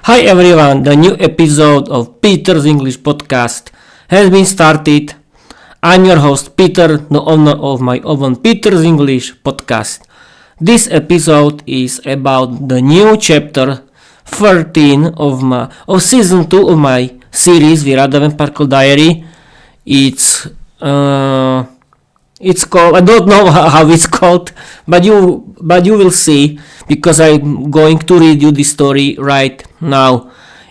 Hi everyone, the new episode of Peter's English podcast has been started. I'm your host Peter, the owner of my own Peter's English podcast. This episode is about the new chapter 13 of season 2 of my series Viera the Vampire Diary. It's called, I don't know how it's called, but you will see, because I'm going to read you the story right now.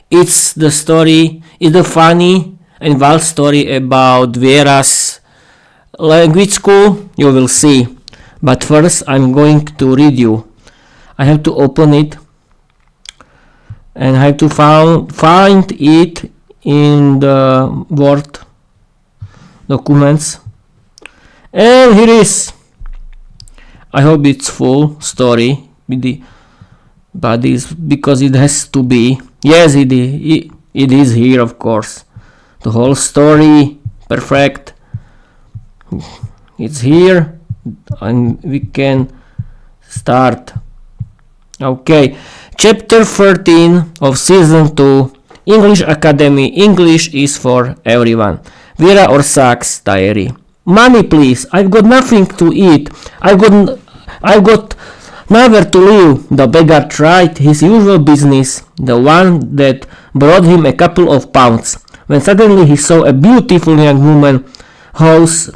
It's the funny and wild story about Viera's language school. You will see. But first I'm going to read you. I have to open it and I have to find it in the Word documents. And here is. I hope it's full story, but it's because it has to be. Yes, it is here, of course. The whole story, perfect. It's here, and we can start. Okay, chapter 13 of season 2, English Academy. English is for everyone. Viera or Sax diary. Money, please. I've got nothing to eat. I've got nowhere to live. The beggar tried his usual business, the one that brought him a couple of pounds, when suddenly he saw a beautiful young woman whose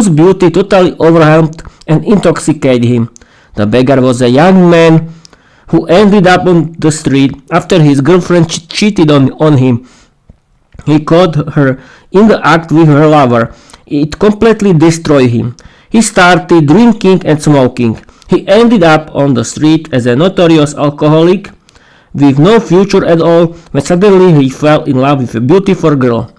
beauty totally overwhelmed and intoxicated him. The beggar was a young man who ended up on the street after his girlfriend cheated on him. He caught her in the act with her lover. It completely destroyed him. He started drinking and smoking. He ended up on the street as a notorious alcoholic with no future at all, when suddenly he fell in love with a beautiful girl.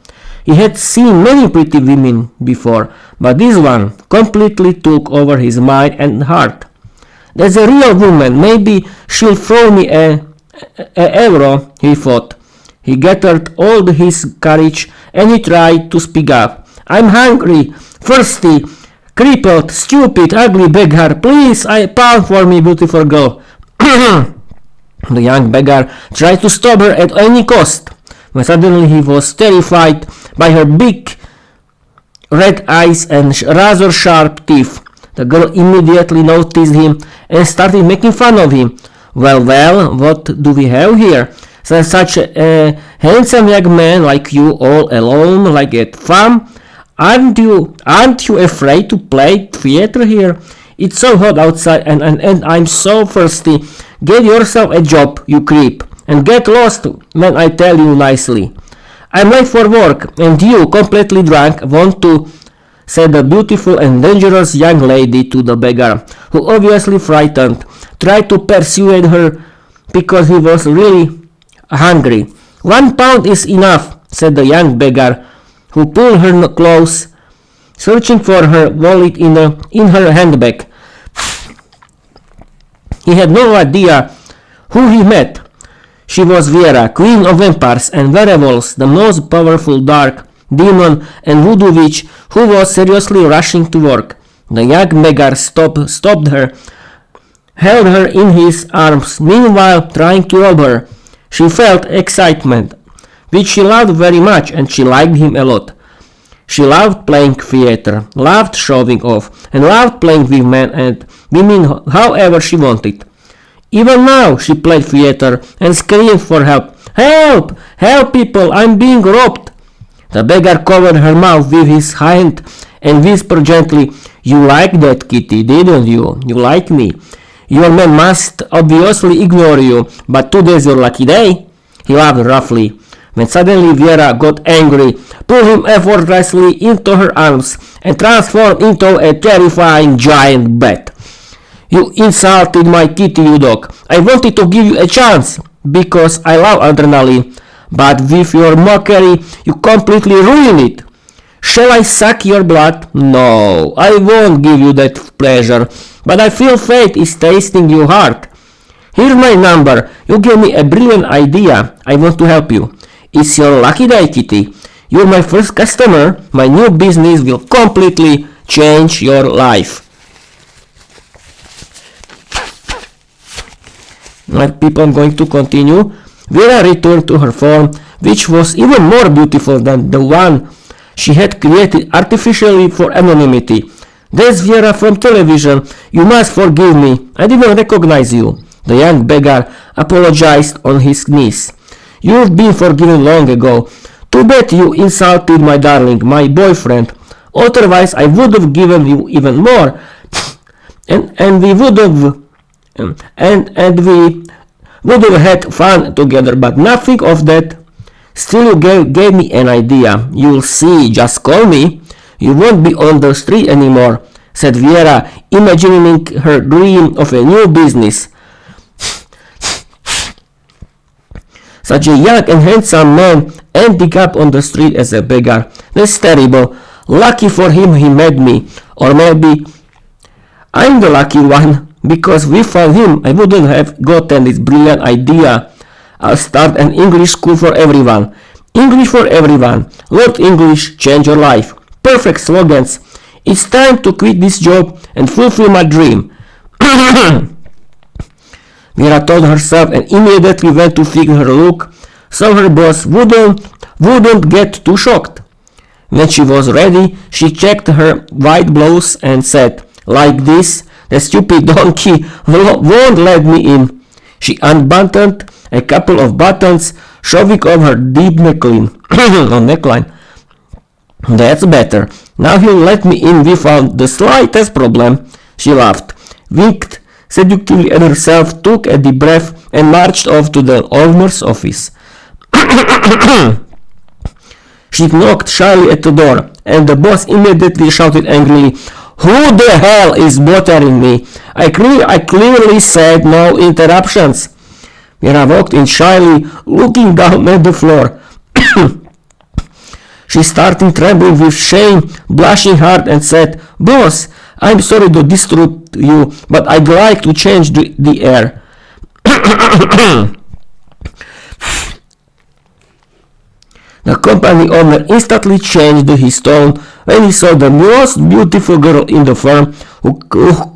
He had seen many pretty women before, but this one completely took over his mind and heart. That's a real woman. Maybe she'll throw me a euro, he thought. He gathered all his courage and he tried to speak up. I'm hungry, thirsty, crippled, stupid, ugly beggar. Please, a pound for me, beautiful girl. The young beggar tried to stop her at any cost, when suddenly he was terrified by her big red eyes and rather sharp teeth. The girl immediately noticed him and started making fun of him. Well, what do we have here? Such a handsome young man like you all alone like a farm? Aren't you afraid to play theater here? It's so hot outside and I'm so thirsty. Get yourself a job, you creep, and get lost when I tell you nicely. I'm late for work, and you, completely drunk, want to, said the beautiful and dangerous young lady to the beggar, who, obviously frightened, tried to persuade her because he was really hungry. 1 pound is enough, said the young beggar, who pulled her close, searching for her wallet in her handbag. He had no idea who he met. She was Viera, queen of vampires and werewolves, the most powerful dark demon and voodoo witch who was seriously rushing to work. The young beggar stopped her, held her in his arms, meanwhile trying to rob her. She felt excitement, which she loved very much, and she liked him a lot. She loved playing theater, loved showing off, and loved playing with men and women however she wanted. Even now she played theater and screamed for help. Help! Help, people! I'm being robbed! The beggar covered her mouth with his hand and whispered gently, You like that, kitty, didn't you? You like me. Your man must obviously ignore you, but today's your lucky day. He laughed roughly, when suddenly Viera got angry, pulled him effortlessly into her arms, and transformed into a terrifying giant bat. You insulted my kitty, you dog. I wanted to give you a chance, because I love adrenaline, but with your mockery, you completely ruined it. Shall I suck your blood? No, I won't give you that pleasure, but I feel fate is tasting your heart. Here's my number. You gave me a brilliant idea. I want to help you. It's your lucky day, kitty. You're my first customer. My new business will completely change your life. are people going to continue? Viera returned to her form, which was even more beautiful than the one she had created artificially for anonymity. There's Viera from television. You must forgive me. I didn't recognize you. The young beggar apologized on his knees. You've been forgiven long ago. Too bad you insulted my darling, my boyfriend. Otherwise I would have given you even more. And we would have had fun together, but nothing of that. Still you gave me an idea. You'll see, just call me. You won't be on the street anymore, said Viera, imagining her dream of a new business. Such a young and handsome man ending up on the street as a beggar. That's terrible. Lucky for him he met me. Or maybe I'm the lucky one, because without him I wouldn't have gotten this brilliant idea. I'll start an English school for everyone. English for everyone. Learn English, change your life. Perfect slogans. It's time to quit this job and fulfill my dream. Viera told herself and immediately went to fix her look, so her boss wouldn't get too shocked. When she was ready, she checked her white blouse and said, like this, the stupid donkey won't let me in. She unbuttoned a couple of buttons, showing off her deep neckline. That's better. Now he'll let me in without the slightest problem. She laughed, winked seductively at herself, took a deep breath, and marched off to the owner's office. She knocked shyly at the door, and the boss immediately shouted angrily, "Who the hell is bothering me? I clearly said no interruptions." Viera walked in shyly, looking down at the floor. She started trembling with shame, blushing hard, and said, "Boss, I'm sorry to disturb you, but I'd like to change the air." The company owner instantly changed his tone when he saw the most beautiful girl in the firm, who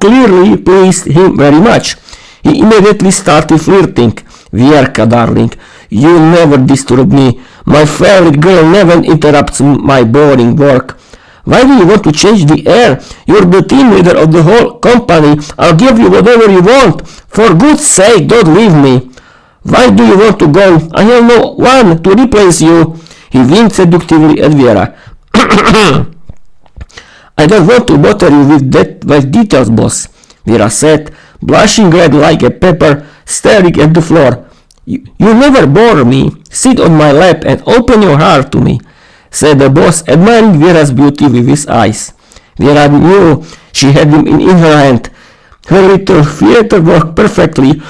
clearly pleased him very much. He immediately started flirting. "Mirka, darling, you never disturb me. My favorite girl never interrupts my boring work. Why do you want to change the air? You're the team leader of the whole company. I'll give you whatever you want. For goodn's sake, don't leave me. Why do you want to go? I have no one to replace you." He winked seductively at Viera. "I don't want to bother you with details, boss," Viera said, blushing red like a pepper, staring at the floor. You never bore me. Sit on my lap and open your heart to me," said the boss, admiring Viera's beauty with his eyes. Viera knew she had him in her hand. Her little theater worked perfectly.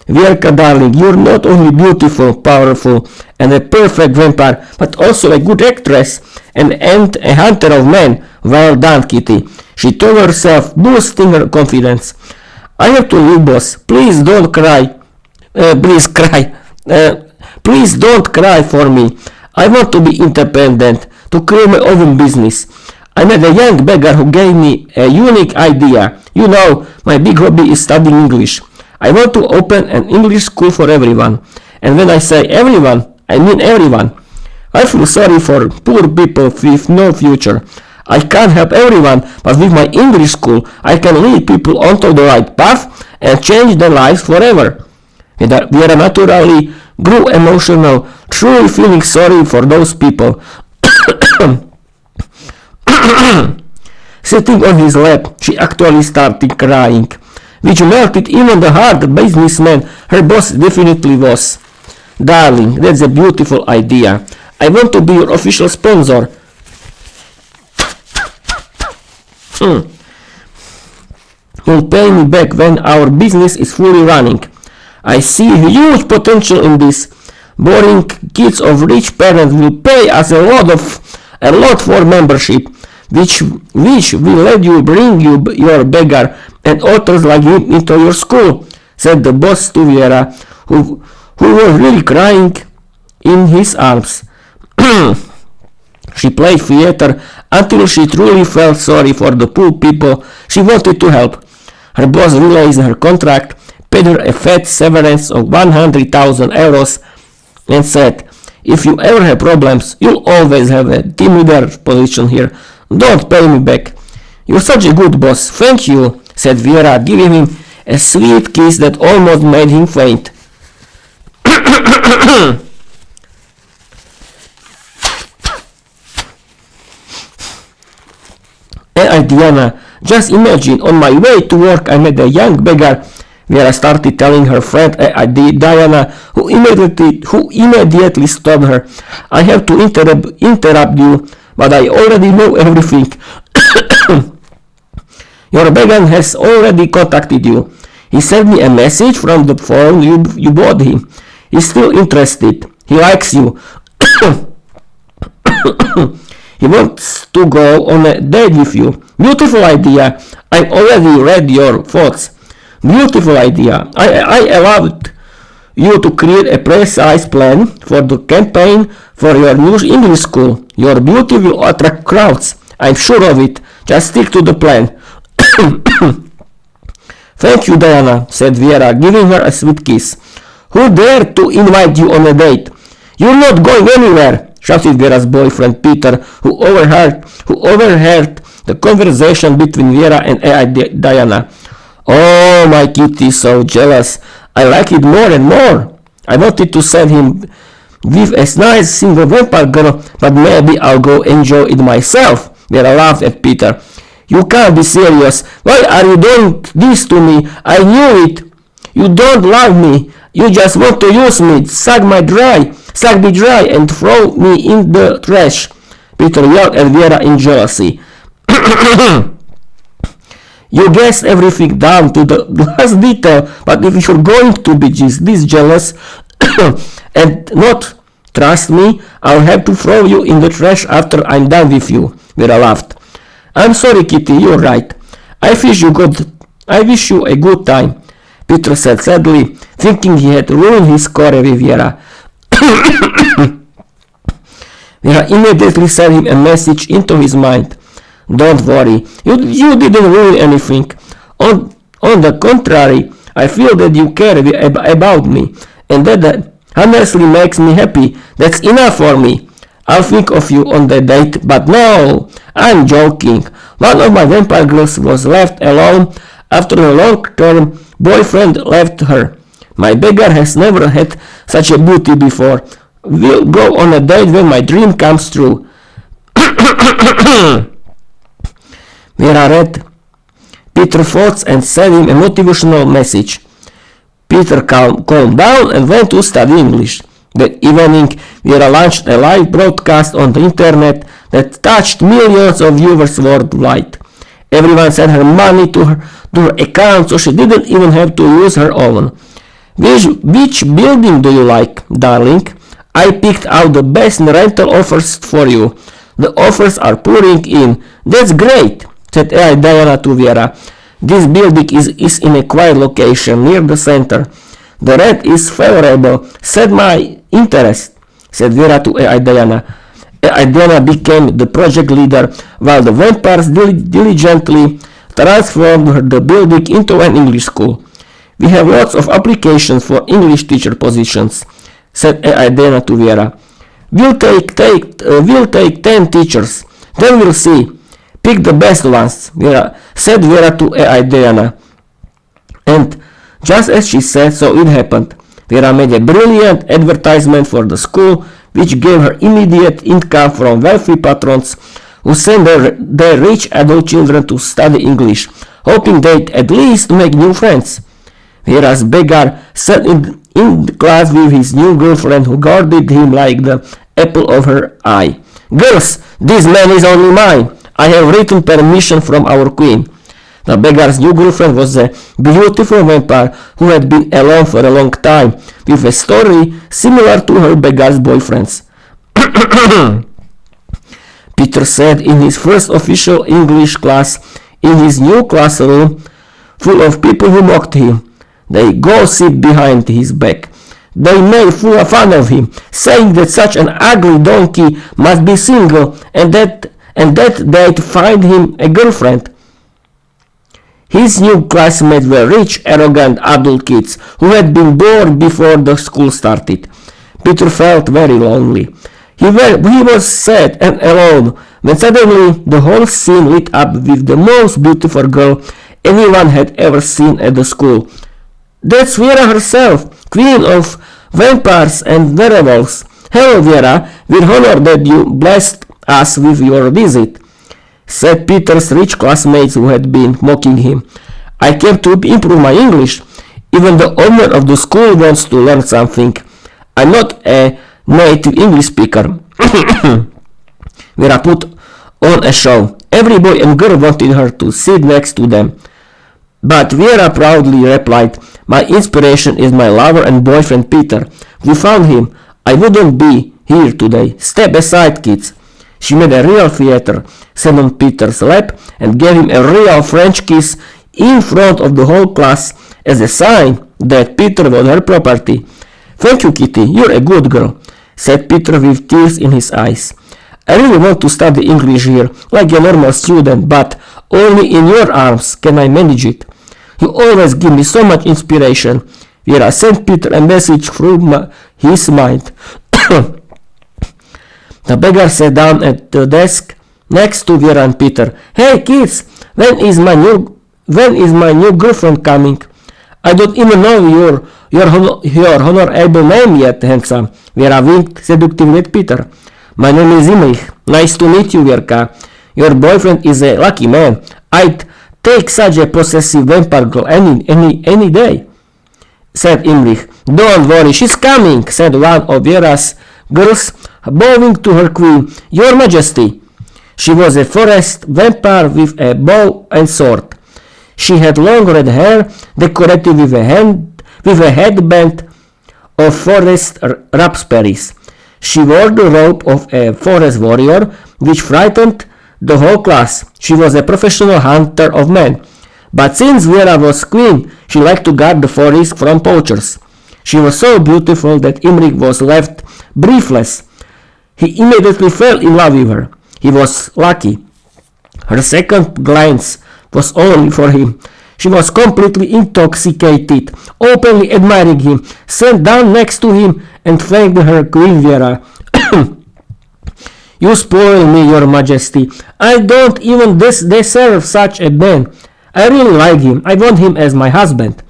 "Mirka, darling, you're not only beautiful, powerful, and a perfect vampire, but also a good actress and a hunter of men. Well done, Kitty," she told herself, boosting her confidence. "I have to leave, boss. Please don't cry. Please don't cry for me. I want to be independent, to create my own business. I met a young beggar who gave me a unique idea. You know, my big hobby is studying English. I want to open an English school for everyone. And when I say everyone, I mean everyone. I feel sorry for poor people with no future. I can't help everyone, but with my English school, I can lead people onto the right path and change their lives forever." Viera naturally grew emotional, truly feeling sorry for those people. Sitting on his lap, she actually started crying, which melted even the hard businessman her boss definitely was. "Darling, that's a beautiful idea. I want to be your official sponsor. You'll pay me back when our business is fully running. I see huge potential in this. Boring kids of rich parents will pay us a lot for membership, which will let you bring your beggar and authors like him into your school," said the boss to Viera, who was really crying in his arms. She played theater until she truly felt sorry for the poor people she wanted to help. Her boss realized her contract, paid her a fat severance of 100,000 euros, and said, "If you ever have problems, you'll always have a team leader position here. Don't pay me back." "You're such a good boss, thank you," said Viera, giving him a sweet kiss that almost made him faint. Hey, Diana, just imagine, on my way to work I met a young beggar. Viera started telling her friend Diana, who immediately stopped her. "I have to interrupt you, but I already know everything. Your beggar has already contacted you. He sent me a message from the phone you bought him. He's still interested. He likes you. He wants to go on a date with you. Beautiful idea. I've already read your thoughts. Beautiful idea. I allowed you to create a precise plan for the campaign for your new English school. Your beauty will attract crowds. I'm sure of it. Just stick to the plan." "Thank you, Diana," said Viera, giving her a sweet kiss. "Who dared to invite you on a date? You're not going anywhere," shouted Viera's boyfriend Peter, who overheard the conversation between Viera and Diana. "Oh, my kitty, so jealous. I like it more and more. I wanted to send him with a nice single vampire girl, but maybe I'll go enjoy it myself." Viera laughed at Peter. "You can't be serious. Why are you doing this to me? I knew it. You don't love me. You just want to use me, suck me dry and throw me in the trash." Peter yelled at Viera in jealousy. "You guessed everything down to the last detail, but if you're going to be this jealous and not trust me, I'll have to throw you in the trash after I'm done with you." Viera laughed. "I'm sorry, Kitty, you're right. I wish you a good time," Peter said sadly, thinking he had ruined his career with Viera. Viera immediately sent him a message into his mind. "Don't worry, you didn't ruin anything. On the contrary, I feel that you care about me, and that honestly makes me happy. That's enough for me. I'll think of you on the date, but no, I'm joking. One of my vampire girls was left alone after a long-term boyfriend left her. My beggar has never had such a beauty before. We'll go on a date when my dream comes true." Viera read Peter's thoughts and sent him a motivational message. Peter calmed down and went to study English. That evening, Viera launched a live broadcast on the internet that touched millions of viewers worldwide. Everyone sent her money to her account, so she didn't even have to use her own. Which building do you like, darling? I picked out the best rental offers for you. The offers are pouring in. That's great, said Diana to Viera. This building is in a quiet location near the center. The rent is favorable. Set my interest, said Viera to Diana. Diana became the project leader while the vampires diligently transformed the building into an English school. We have lots of applications for English teacher positions, said Diana to Viera. We'll take 10 teachers. Then we'll see. Pick the best ones, said Viera to Diana. And just as she said, so it happened. Viera made a brilliant advertisement for the school, which gave her immediate income from wealthy patrons who sent their rich adult children to study English, hoping they'd at least make new friends. Viera's beggar sat in the class with his new girlfriend, who guarded him like the apple of her eye. Girls, this man is only mine. I have written permission from our queen. The beggar's new girlfriend was a beautiful vampire who had been alone for a long time, with a story similar to her beggar's boyfriend's. Peter said in his first official English class in his new classroom, full of people who mocked him. They gossiped behind his back. They made fun of him, saying that such an ugly donkey must be single and that they'd find him a girlfriend. His new classmates were rich, arrogant adult kids who had been born before the school started. Peter felt very lonely. He was sad and alone when suddenly the whole scene lit up with the most beautiful girl anyone had ever seen at the school. That's Viera herself, queen of vampires and werewolves. Hello, Viera, we're honored that you blessed us with your visit, said Peter's rich classmates who had been mocking him. I came to improve my English. Even the owner of the school wants to learn something. I'm not a native English speaker. Vera put on a show. Every boy and girl wanted her to sit next to them. But Viera proudly replied, my inspiration is my lover and boyfriend Peter. We found him. I wouldn't be here today. Step aside, kids. She made a real theater, sat on Peter's lap, and gave him a real French kiss in front of the whole class as a sign that Peter was her property. Thank you, Kitty, you're a good girl, said Peter with tears in his eyes. I really want to study English here, like a normal student, but only in your arms can I manage it. You always give me so much inspiration. Viera sent Peter a message through his mind. The beggar sat down at the desk next to Viera and Peter. Hey kids, when is my new girlfriend coming? I don't even know your honorable name yet, handsome. Viera winked seductively at Peter. My name is Imrich. Nice to meet you, Mirka. Your boyfriend is a lucky man. I'd take such a possessive vampire girl any day, said Imrich. Don't worry, she's coming, said one of Viera's girls, bowing to her queen. Your Majesty. She was a forest vampire with a bow and sword. She had long red hair, decorated with a headband of forest raspberries. She wore the robe of a forest warrior, which frightened the whole class. She was a professional hunter of men. But since Viera was queen, she liked to guard the forest from poachers. She was so beautiful that Imrich was left breathless. He immediately fell in love with her. He was lucky. Her second glance was only for him. She was completely intoxicated, openly admiring him, sat down next to him and thanked her Queen Viera. You spoil me, Your Majesty. I don't even deserve such a man. I really like him. I want him as my husband.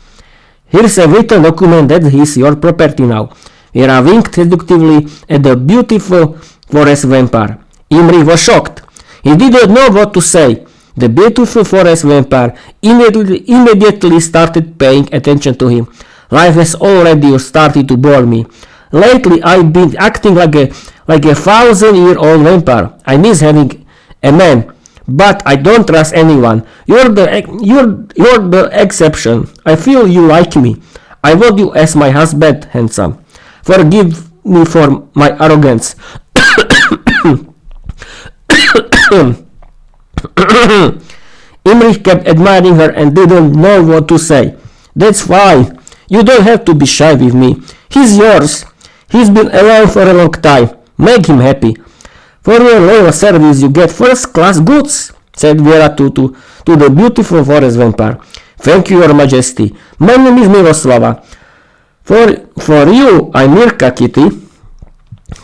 Here's a written document that he's your property now. Viera winked seductively at the beautiful forest vampire. Imrich was shocked. He didn't know what to say. The beautiful forest vampire immediately started paying attention to him. Life has already started to bore me. Lately I've been acting like a 1,000-year-old vampire. I miss having a man, but I don't trust anyone. You're the exception. I feel you like me. I want you as my husband, handsome. Forgive me for my arrogance. Imrich kept admiring her and didn't know what to say. That's fine. You don't have to be shy with me. He's yours. He's been around for a long time. Make him happy. For your loyal service you get first-class goods, said Viera to the beautiful forest vampire. Thank you, Your Majesty. My name is Miroslava. For you, I'm Mirka, Kitty.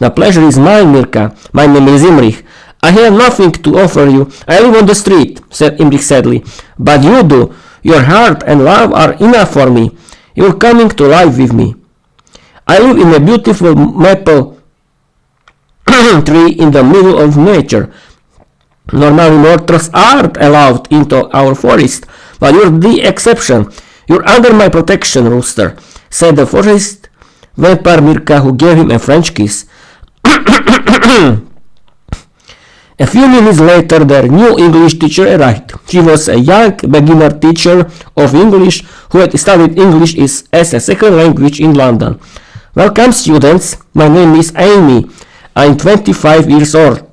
The pleasure is mine, Mirka. My name is Imrich. I have nothing to offer you. I live on the street, said Imrich sadly. But you do. Your heart and love are enough for me. You're coming to life with me. I live in a beautiful maple tree in the middle of nature. Normally mortals aren't allowed into our forest, but you're the exception. You're under my protection, Rooster, said the forest vampire Mirka, who gave him a French kiss. A few minutes later, their new English teacher arrived. She was a young beginner teacher of English who had studied English as a second language in London. Welcome, students. My name is Amy. I'm 25 years old.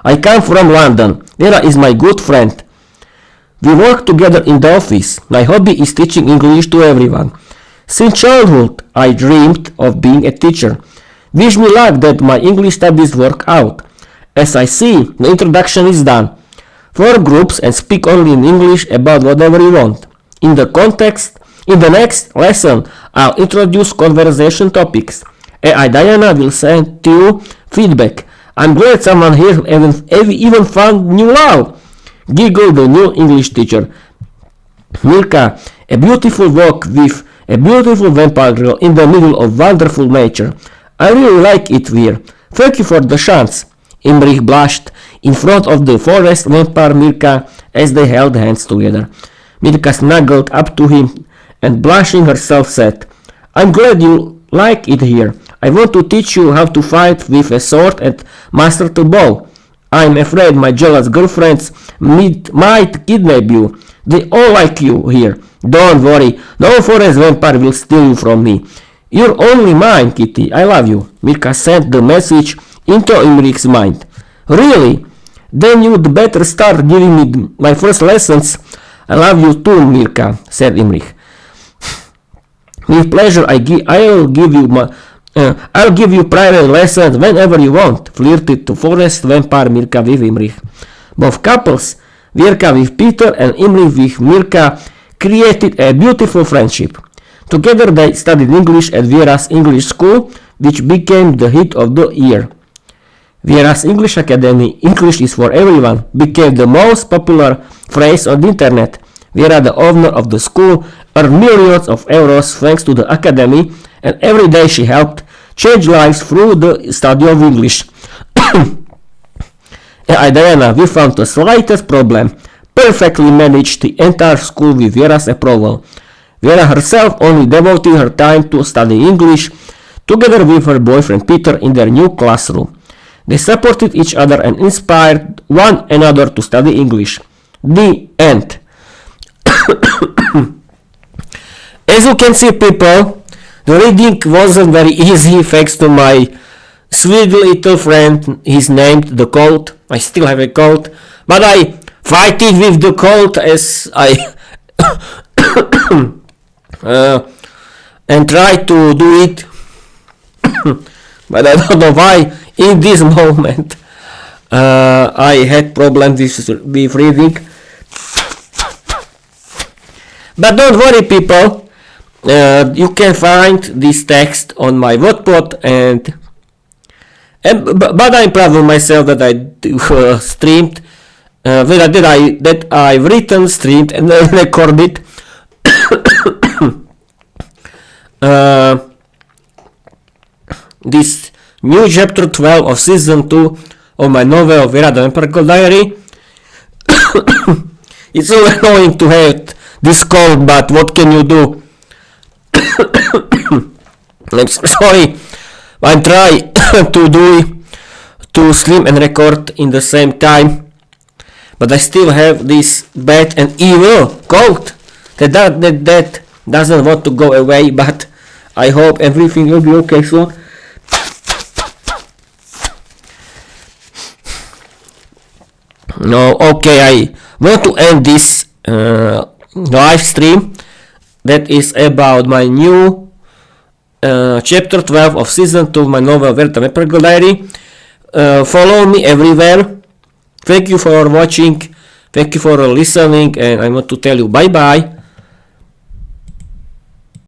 I come from London. Viera is my good friend. We work together in the office. My hobby is teaching English to everyone. Since childhood, I dreamed of being a teacher. Wish me luck that my English studies work out. As I see, the introduction is done. Form groups and speak only in English about whatever you want. In the next lesson, I'll introduce conversation topics. AI Diana will send you feedback. I'm glad someone here even found new love. Giggle the new English teacher. Mirka, a beautiful walk with a beautiful vampire girl in the middle of wonderful nature. I really like it, Viera. Thank you for the chance. Imrich blushed in front of the forest vampire Mirka as they held hands together. Mirka snuggled up to him and blushing herself said, I'm glad you like it here. I want to teach you how to fight with a sword and master the bow. I'm afraid my jealous girlfriends might kidnap you. They all like you here. Don't worry, no forest vampire will steal you from me. You're only mine, Kitty. I love you. Mirka sent the message into Imrich's mind. Really? Then you'd better start giving me my first lessons. I love you too, Mirka, said Imrich. With pleasure, I'll give you private lessons whenever you want, flirted the forest vampire Mirka with Imrich. Both couples, Viera with Peter and Imrich with Mirka, created a beautiful friendship. Together they studied English at Viera's English school, which became the hit of the year. Viera's English Academy, English is for everyone, became the most popular phrase on the internet. Viera, the owner of the school, earned millions of euros thanks to the academy, and every day she helped change lives through the study of English. Diana, we found the slightest problem, perfectly managed the entire school with Viera's approval. Viera herself only devoted her time to study English, together with her boyfriend Peter in their new classroom. They supported each other and inspired one another to study English. The end. As you can see, people, the reading wasn't very easy thanks to my sweet little friend. He's named the cold. I still have a cold, but I fight it with the cold as I and try to do it. But I don't know why in this moment I had problems with reading. But don't worry, people. You can find this text on my Wattpad, but I'm proud of myself that I streamed, that I've written, streamed, and recorded this new chapter 12 of season 2 of my novel Viera the Vampire Diary. It's so annoying to have this cold, but what can you do? I'm sorry. I try to stream and record in the same time, but I still have this bad and evil cold that doesn't want to go away. But I hope everything will be okay soon. No, okay. I want to end this live stream that is about my new chapter 12 of season 2 of my novel Viera the Vampire Diary. Follow me everywhere. Thank you for watching, thank you for listening, and I want to tell you bye bye.